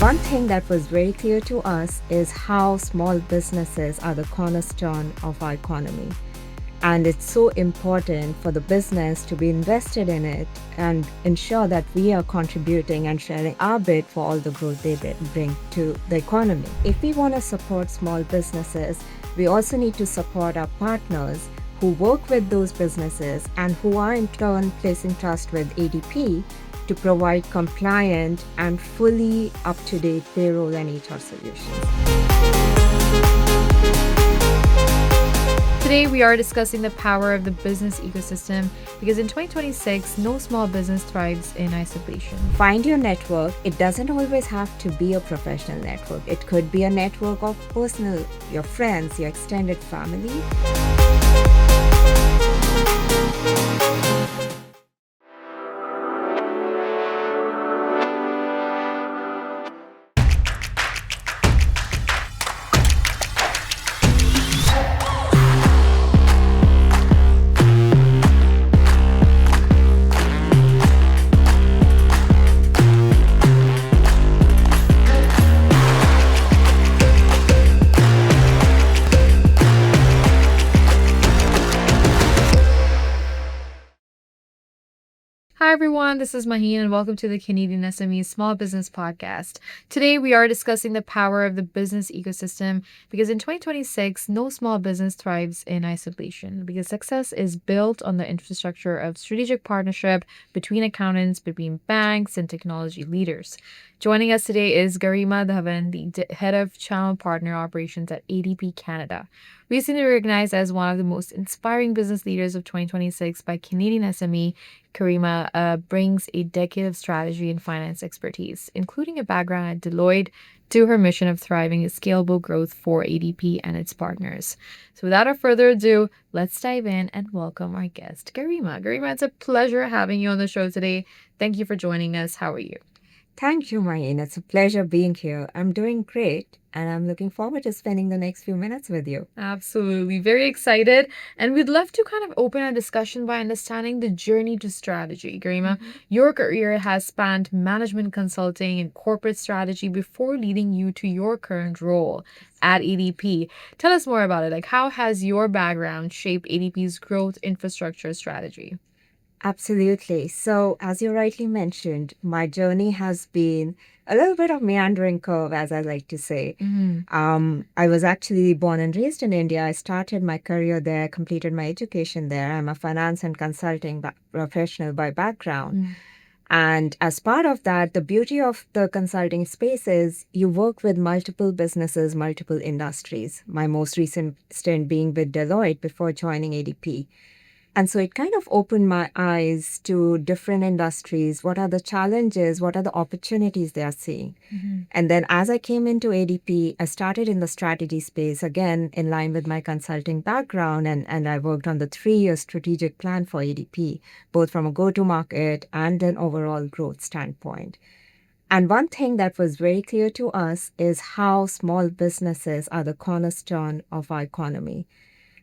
One thing that was very clear to us is how small businesses are the cornerstone of our economy. And it's so important for the business to be invested in it and ensure that we are contributing and sharing our bit for all the growth they bring to the economy. If we want to support small businesses, we also need to support our partners who work with those businesses and who are in turn placing trust with ADP to provide compliant and fully up-to-date payroll and HR solutions. Today, we are discussing the power of the business ecosystem because in 2026, no small business thrives in isolation. Find your network. It doesn't always have to be a professional network. It could be a network of personal, your friends, your extended family. Hi everyone, this is Maheen and welcome to the CanadianSME Small Business Podcast. Today we are discussing the power of the business ecosystem because in 2026, no small business thrives in isolation because success is built on the infrastructure of strategic partnership between accountants, between banks and technology leaders. Joining us today is Garima Dhawan, the head of channel partner operations at ADP Canada. Recently recognized as one of the most inspiring business leaders of 2026 by Canadian SME, Garima brings a decade of strategy and finance expertise, including a background at Deloitte, to her mission of thriving a scalable growth for ADP and its partners. So without further ado, let's dive in and welcome our guest, Garima. Garima, it's a pleasure having you on the show today. Thank you for joining us. How are you? Thank you, Maheen. It's a pleasure being here. I'm doing great, and I'm looking forward to spending the next few minutes with you. Absolutely. Very excited. And we'd love to kind of open our discussion by understanding the journey to strategy. Garima, your career has spanned management consulting and corporate strategy before leading you to your current role at ADP. Tell us more about it. Like, how has your background shaped ADP's growth infrastructure strategy? Absolutely. So, as you rightly mentioned, my journey has been a little bit of meandering curve, as I like to say. I was actually born and raised in India. I started my career there, completed my education there. I'm a finance and consulting professional by background. And as part of that, the beauty of the consulting space is you work with multiple businesses, multiple industries. My most recent stint being with Deloitte before joining ADP. And so it kind of opened my eyes to different industries. What are the challenges? What are the opportunities they are seeing? And then as I came into ADP, I started in the strategy space, again, in line with my consulting background. And I worked on the 3-year strategic plan for ADP, both from a go-to-market and an overall growth standpoint. And one thing that was very clear to us is how small businesses are the cornerstone of our economy.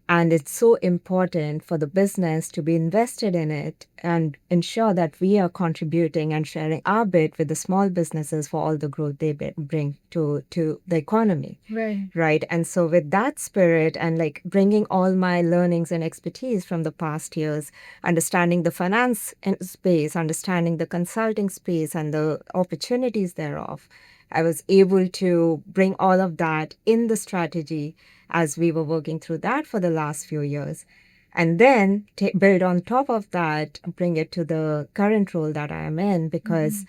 And it's so important for the business to be invested in it and ensure that we are contributing and sharing our bit with the small businesses for all the growth they bring to the economy. Right. And so with that spirit and like bringing all my learnings and expertise from the past years, understanding the finance space, understanding the consulting space and the opportunities thereof, I was able to bring all of that in the strategy as we were working through that for the last few years. And then build on top of that, bring it to the current role that I am in, because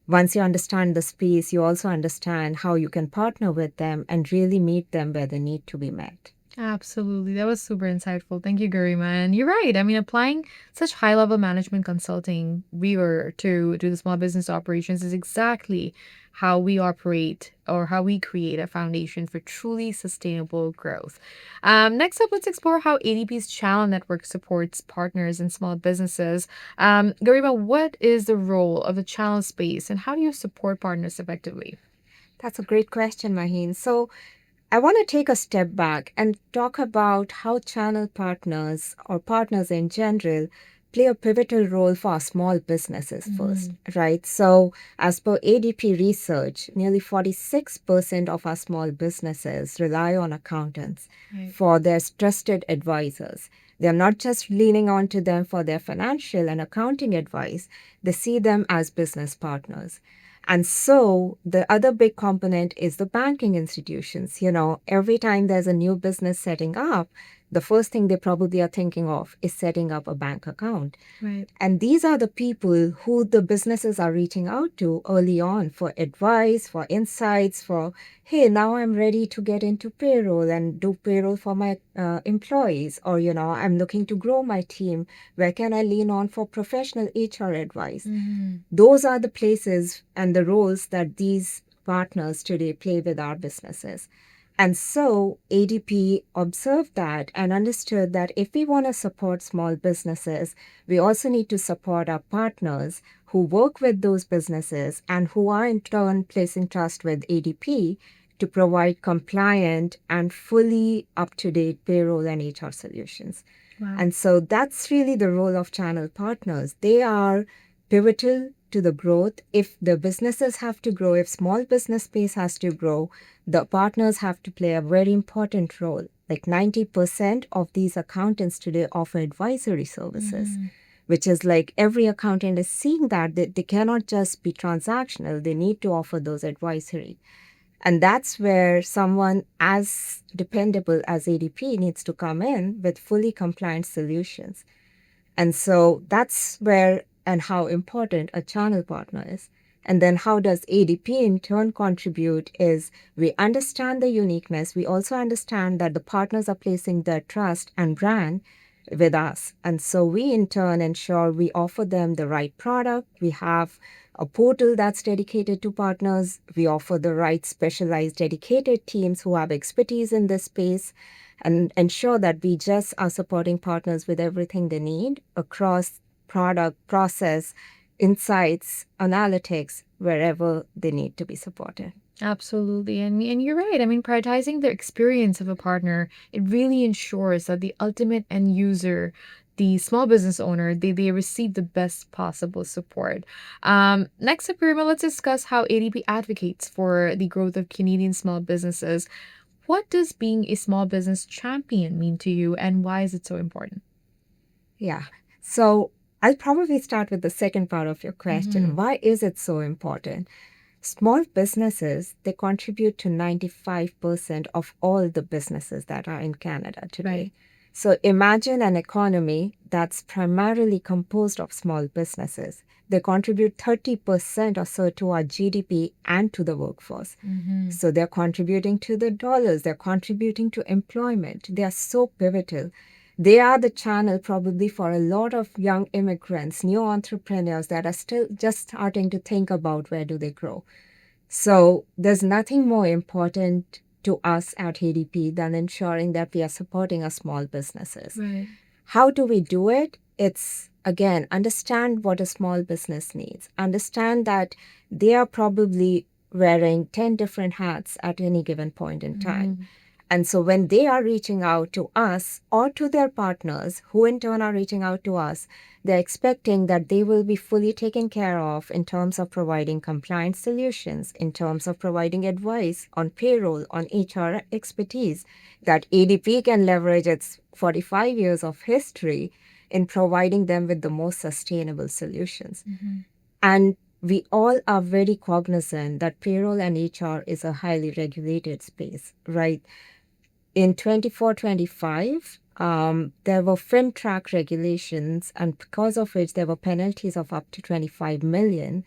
once you understand the space, you also understand how you can partner with them and really meet them where they need to be met. Absolutely. That was super insightful. Thank you, Garima. And you're right. I mean, applying such high-level management consulting to the small business operations is exactly how we operate or how we create a foundation for truly sustainable growth. Next up, let's explore how ADP's channel network supports partners and small businesses. Garima, what is the role of the channel space and how do you support partners effectively? That's a great question, Maheen. So I want to take a step back and talk about how channel partners or partners in general play a pivotal role for small businesses first, right? So, as per ADP research, nearly 46% of our small businesses rely on accountants for their trusted advisors. They're not just leaning on to them for their financial and accounting advice, they see them as business partners. And so the other big component is the banking institutions. Every time there's a new business setting up, the first thing they probably are thinking of is setting up a bank account. Right. And these are the people who the businesses are reaching out to early on for advice, for insights, for, hey, now I'm ready to get into payroll and do payroll for my employees. Or, I'm looking to grow my team. Where can I lean on for professional HR advice? Those are the places and the roles that these partners today play with our businesses. And so ADP observed that and understood that if we want to support small businesses, we also need to support our partners who work with those businesses and who are in turn placing trust with ADP to provide compliant and fully up-to-date payroll and HR solutions. Wow. And so that's really the role of channel partners. They are pivotal to the growth. If the businesses have to grow, if small business space has to grow, the partners have to play a very important role. Like 90% of these accountants today offer advisory services, which is like every accountant is seeing that they cannot just be transactional. They need to offer those advisory. And that's where someone as dependable as ADP needs to come in with fully compliant solutions. And so that's where and how important a channel partner is. And then how does ADP in turn contribute is we understand the uniqueness. We also understand that the partners are placing their trust and brand with us. And so we in turn ensure we offer them the right product. We have a portal that's dedicated to partners. We offer the right specialized dedicated teams who have expertise in this space and ensure that we just are supporting partners with everything they need across product, process, insights, analytics, wherever they need to be supported. Absolutely. And you're right. I mean, prioritizing the experience of a partner, it really ensures that the ultimate end user, the small business owner, they receive the best possible support. Next up, Garima, let's discuss how ADP advocates for the growth of Canadian small businesses. What does being a small business champion mean to you, and why is it so important? Yeah. So I'll probably start with the second part of your question. Why is it so important? Small businesses, they contribute to 95% of all the businesses that are in Canada today. Right. So imagine an economy that's primarily composed of small businesses. They contribute 30% or so to our GDP and to the workforce. So they're contributing to the dollars, they're contributing to employment. They are so pivotal. They are the channel probably for a lot of young immigrants, new entrepreneurs that are still just starting to think about where do they grow. So there's nothing more important to us at ADP than ensuring that we are supporting our small businesses. Right. How do we do it? It's, again, understand what a small business needs. Understand that they are probably wearing 10 different hats at any given point in time. And so when they are reaching out to us or to their partners, who in turn are reaching out to us, they're expecting that they will be fully taken care of in terms of providing compliance solutions, in terms of providing advice on payroll, on HR expertise, that ADP can leverage its 45 years of history in providing them with the most sustainable solutions. And we all are very cognizant that payroll and HR is a highly regulated space, right? In 24-25, there were FinTrack regulations, and because of which there were penalties of up to 25 million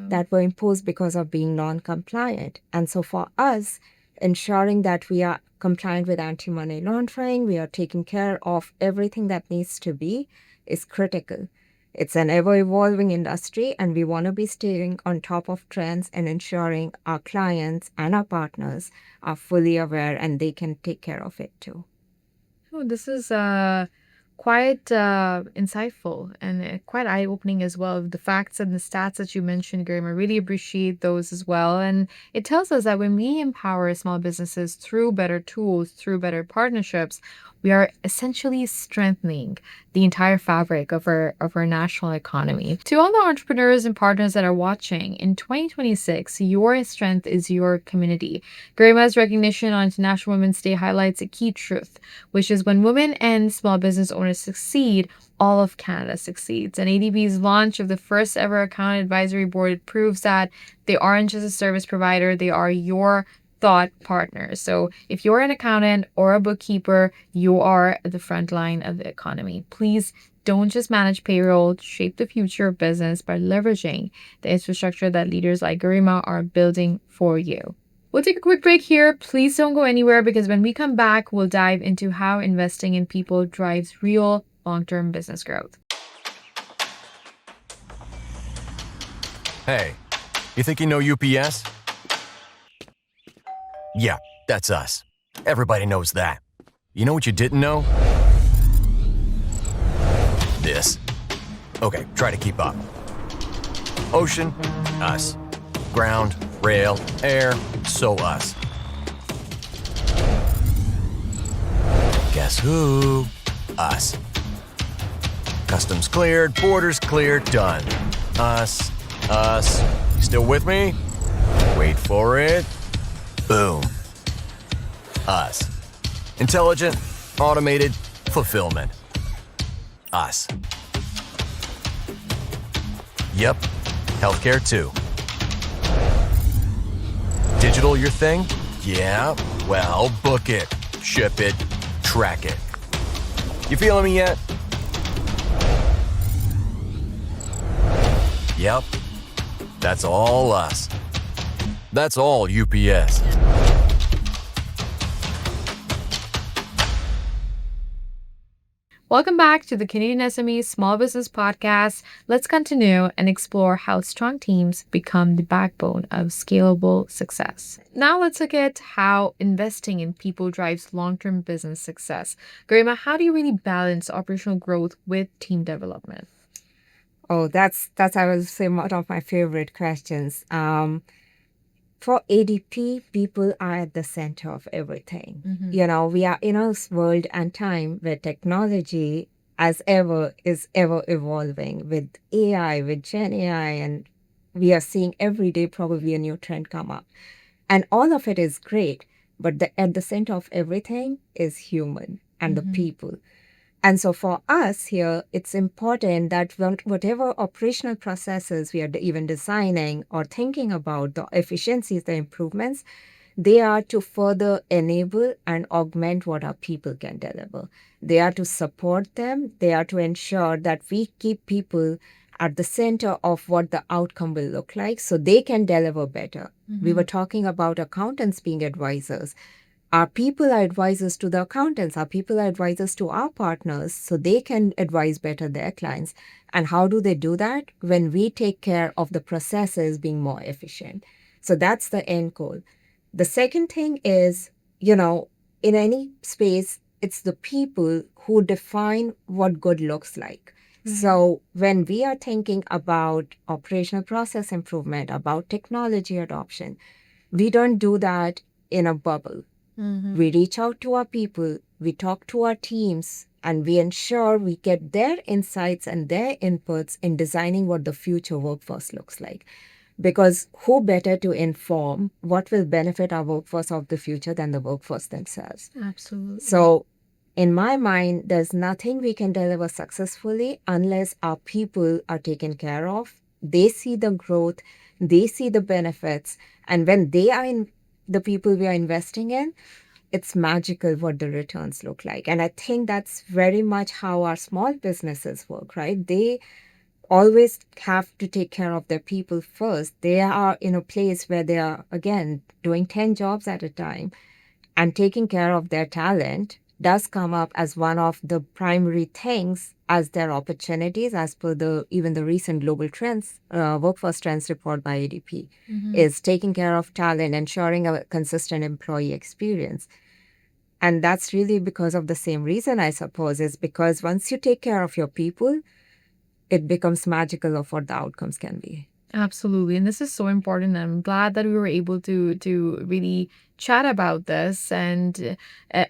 that were imposed because of being non-compliant. And so for us, ensuring that we are compliant with anti-money laundering, we are taking care of everything that needs to be, is critical. It's an ever-evolving industry, and we want to be staying on top of trends and ensuring our clients and our partners are fully aware and they can take care of it too. Oh, this is quite insightful and quite eye-opening as well. The facts and the stats that you mentioned, Graham, I really appreciate those as well. And it tells us that when we empower small businesses through better tools, through better partnerships, we are essentially strengthening the entire fabric of our national economy. To all the entrepreneurs and partners that are watching, in 2026, your strength is your community. Garima's recognition on International Women's Day highlights a key truth, which is when women and small business owners succeed, all of Canada succeeds. And ADP's launch of the first ever accountant advisory board proves that they aren't just a service provider, they are your thought partners. So if you're an accountant or a bookkeeper, you are at the front line of the economy. Please don't just manage payroll, shape the future of business by leveraging the infrastructure that leaders like Garima are building for you. We'll take a quick break here. Please don't go anywhere, because when we come back, we'll dive into how investing in people drives real long-term business growth. Hey, you think you know UPS? Yeah, that's us. Everybody knows that. You know what you didn't know? This. Okay, try to keep up. Ocean, us. Ground, rail, air, so us. Guess who? Us. Customs cleared, borders cleared, done. Us. You still with me? Wait for it. Boom. Us. Intelligent, automated, fulfillment. Us. Yep. Healthcare too. Digital your thing? Yeah. Well, book it, ship it, track it. You feeling me yet? Yep. That's all us. That's all UPS. Welcome back to the Canadian SME Small Business Podcast. Let's continue and explore how strong teams become the backbone of scalable success. Now let's look at how investing in people drives long-term business success. Garima, how do you really balance operational growth with team development? Oh, that's I would say one of my favorite questions. For ADP, people are at the center of everything. Mm-hmm. You know, we are in a world and time where technology is ever evolving with AI, with Gen AI, and we are seeing every day probably a new trend come up. And all of it is great, but at the center of everything is human and the people. And so for us here, it's important that whatever operational processes we are even designing or thinking about, the efficiencies, the improvements, they are to further enable and augment what our people can deliver. They are to support them. They are to ensure that we keep people at the center of what the outcome will look like so they can deliver better. We were talking about accountants being advisors. Our people are advisors to the accountants. Our people are advisors to our partners so they can advise better their clients. And how do they do that? When we take care of the processes being more efficient. So that's the end goal. The second thing is, in any space, it's the people who define what good looks like. So when we are thinking about operational process improvement, about technology adoption, we don't do that in a bubble. We reach out to our people, we talk to our teams, and we ensure we get their insights and their inputs in designing what the future workforce looks like. Because who better to inform what will benefit our workforce of the future than the workforce themselves? Absolutely. So in my mind, there's nothing we can deliver successfully unless our people are taken care of. They see the growth, they see the benefits, and when they are in the people we are investing in, it's magical what the returns look like. And I think that's very much how our small businesses work, right? They always have to take care of their people first. They are in a place where they are, again, doing 10 jobs at a time, and taking care of their talent does come up as one of the primary things as their opportunities, as per even the recent global trends, workforce trends report by ADP, is taking care of talent, ensuring a consistent employee experience. And that's really because of the same reason, I suppose, is because once you take care of your people, it becomes magical of what the outcomes can be. Absolutely. And this is so important. I'm glad that we were able to really chat about this and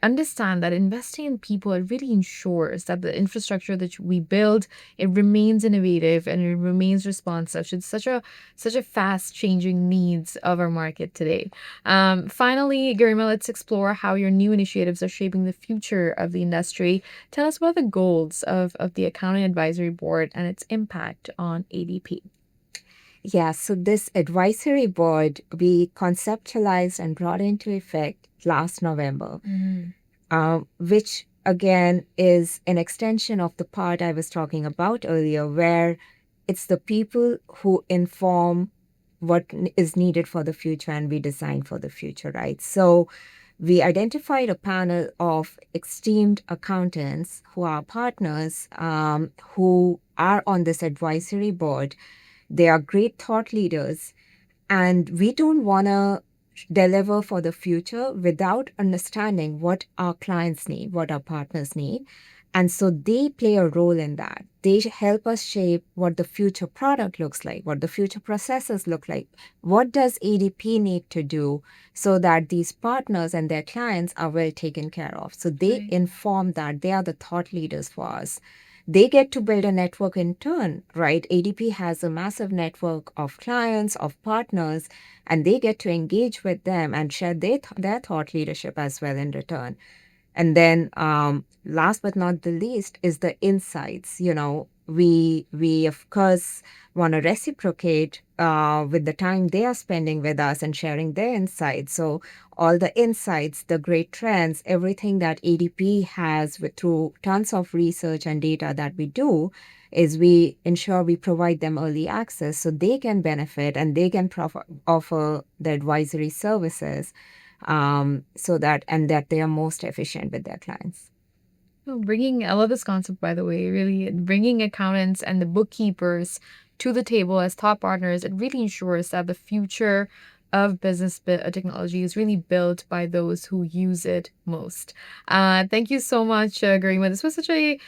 understand that investing in people, it really ensures that the infrastructure that we build, it remains innovative and it remains responsive to such a fast changing needs of our market today. Finally, Garima, let's explore how your new initiatives are shaping the future of the industry. Tell us about the goals of the Accounting Advisory Board and its impact on ADP. Yeah, so this advisory board we conceptualized and brought into effect last November, which again is an extension of the part I was talking about earlier, where it's the people who inform what is needed for the future and we design for the future, right? So we identified a panel of esteemed accountants who are partners who are on this advisory board. They are great thought leaders, and we don't want to deliver for the future without understanding what our clients need, what our partners need. And so they play a role in that. They help us shape what the future product looks like, what the future processes look like. What does ADP need to do so that these partners and their clients are well taken care of? So they inform that. They are the thought leaders for us. They get to build a network in turn, right? ADP has a massive network of clients, of partners, and they get to engage with them and share their thought leadership as well in return. And then last but not the least is the insights. We of course want to reciprocate with the time they are spending with us and sharing their insights. So all the insights, the great trends, everything that ADP has through tons of research and data that we do is we ensure we provide them early access so they can benefit and they can offer the advisory services that they are most efficient with their clients. I love this concept, by the way, really bringing accountants and the bookkeepers to the table as top partners. It really ensures that the future of business technology is really built by those who use it most. Thank you so much, Garima. This was such a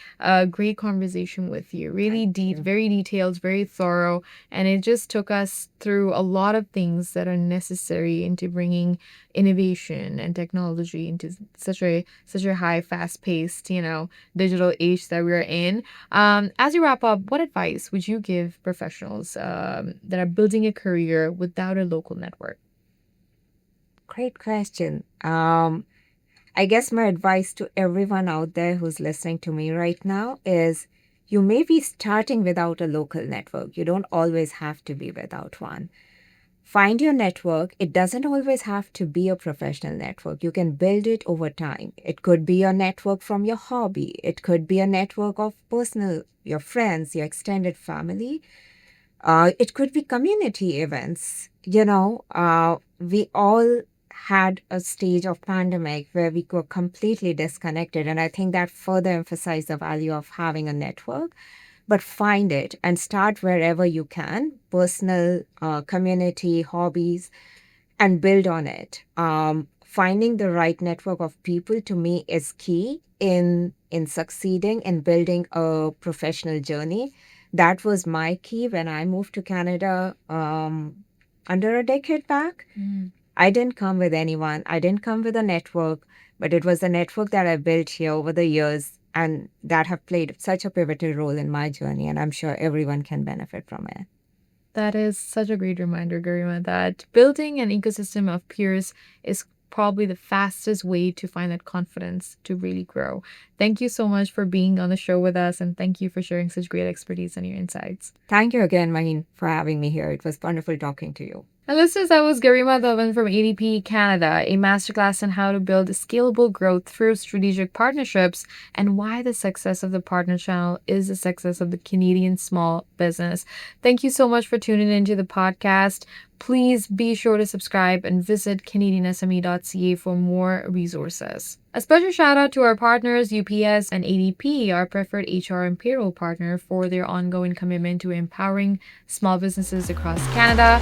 great conversation with you. Really deep, very detailed, very thorough, and it just took us through a lot of things that are necessary into bringing innovation and technology into such a high, fast-paced, digital age that we're in. As you wrap up, what advice would you give professionals that are building a career without a local network? Great question. I guess my advice to everyone out there who's listening to me right now is you may be starting without a local network. You don't always have to be without one. Find your network. It doesn't always have to be a professional network. You can build it over time. It could be a network from your hobby. It could be a network of your friends, your extended family. It could be community events. We all had a stage of pandemic where we were completely disconnected. And I think that further emphasized the value of having a network. But find it and start wherever you can, personal, community, hobbies, and build on it. Finding the right network of people to me is key in succeeding in building a professional journey. That was my key when I moved to Canada under a decade back. I didn't come with anyone. I didn't come with a network, but it was the network that I built here over the years and that have played such a pivotal role in my journey. And I'm sure everyone can benefit from it. That is such a great reminder, Garima, that building an ecosystem of peers is probably the fastest way to find that confidence to really grow. Thank you so much for being on the show with us, and thank you for sharing such great expertise and your insights. Thank you again, Maheen, for having me here. It was wonderful talking to you. And listeners, that was Garima Dhawan from ADP Canada, a masterclass on how to build scalable growth through strategic partnerships and why the success of the partner channel is the success of the Canadian small business. Thank you so much for tuning into the podcast. Please be sure to subscribe and visit CanadianSME.ca for more resources. A special shout out to our partners, UPS and ADP, our preferred HR and payroll partner, for their ongoing commitment to empowering small businesses across Canada.